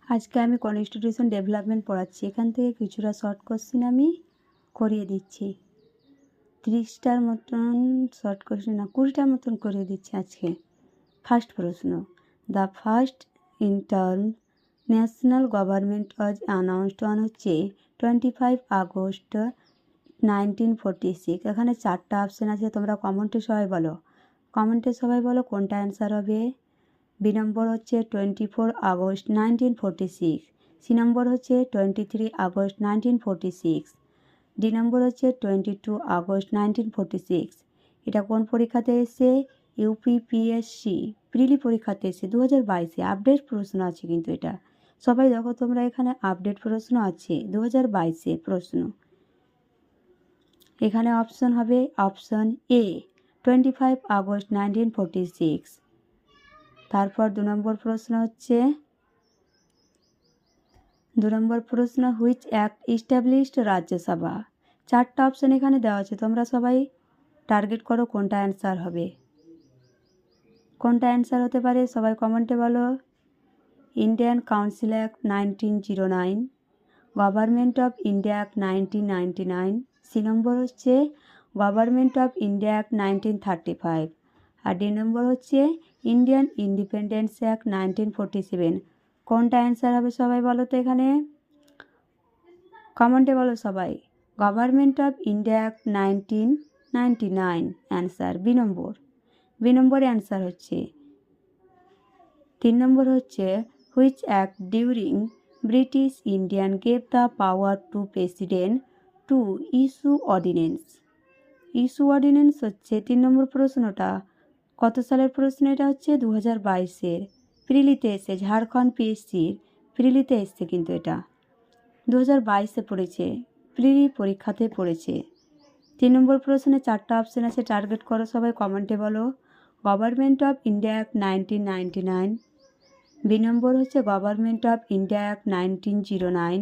আজকে আমি constitution development পড়াচ্ছি। এখান থেকে কিছুটা শর্ট কোশ্চেন আমি করিয়ে দিচ্ছি। 30টার মতন শর্ট কোশ্চেন না 20টার মতন করিয়ে দিচ্ছি আজকে। ফার্স্ট প্রশ্ন, the first international government was announced on হচ্ছে 25 আগস্ট 1946। এখানে 4টা অপশান আছে, তোমরা কমেন্টে সবাই বলো কোনটা অ্যান্সার হবে। বি নম্বর হচ্ছে 24 আগস্ট 1946, সি নম্বর হচ্ছে 23 আগস্ট 1946, ডি নম্বর হচ্ছে 22 আগস্ট 1946। এটা কোন পরীক্ষাতে এসছে? ইউপিপিএসসি প্রিলি পরীক্ষাতে এসছে 2022-এ। আপডেট প্রশ্ন আছে কিন্তু এটা সবাই দেখো তোমরা, এখানে আপডেট প্রশ্ন আছে 2022-এর প্রশ্ন। এখানে অপশন হবে অপশন এ 25 আগস্ট 1946। তারপর 2 নম্বর প্রশ্ন হচ্ছে হুইচ অ্যাক্ট ইস্টাবলিশড রাজ্যসভা। 4টা অপশন এখানে দেওয়া আছে, তোমরা সবাই টার্গেট করো কোনটা অ্যান্সার হবে, কোনটা অ্যান্সার হতে পারে। সবাই কমেন্টে বলো। Indian council act 1909, government of India act 1999, C নম্বর হচ্ছে গভর্নমেন্ট অফ ইন্ডিয়া অ্যাক্ট 1935, আর ডি নম্বর হচ্ছে ইন্ডিয়ান ইন্ডিপেন্ডেন্স অ্যাক্ট 1947। কোনটা অ্যান্সার হবে সবাই বলো তো, এখানে কমেন্টে বলো সবাই। Government of India act 1999 answer B নম্বরে অ্যান্সার হচ্ছে। 3 নম্বর হচ্ছে which act during British Indian gave the power to president to issue ordinance হচ্ছে 3 নম্বর প্রশ্নটা। কত সালের প্রশ্ন এটা হচ্ছে 2022-এর প্রিলিতে এসে, ঝাড়খণ্ড পিএসসির প্রিলিতে এসছে, কিন্তু এটা 2022-এ পড়েছে, প্রিলি পরীক্ষাতে পড়েছে। 3 নম্বর প্রশ্নে 4টা অপশান আছে, টার্গেট করো সবাই কমেন্টে বলো। Government of India act 1999, B নম্বর হচ্ছে government of India act 1909,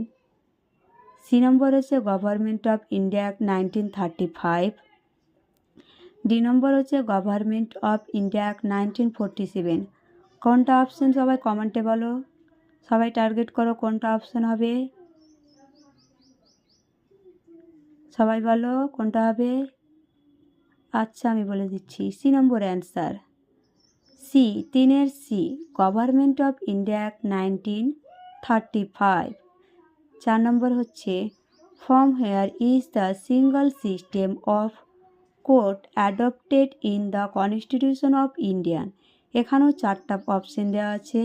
C নম্বর হচ্ছে government of India act 1935, D নম্বর হচ্ছে গভর্নমেন্ট অফ ইন্ডিয়া অ্যাক্ট 1947। কোনটা অপশান সবাই কমেন্টে বলো, সবাই টার্গেট করো কোনটা অপশান হবে, সবাই বলো কোনটা হবে। আচ্ছা আমি বলে দিচ্ছি, সি নম্বর অ্যান্সার, সি 3-এর C, government of India act 1935। 4 নম্বর হচ্ছে from here is the single system of court adopted in the constitution of Indian. এখানেও 4টা অপশন দেওয়া আছে,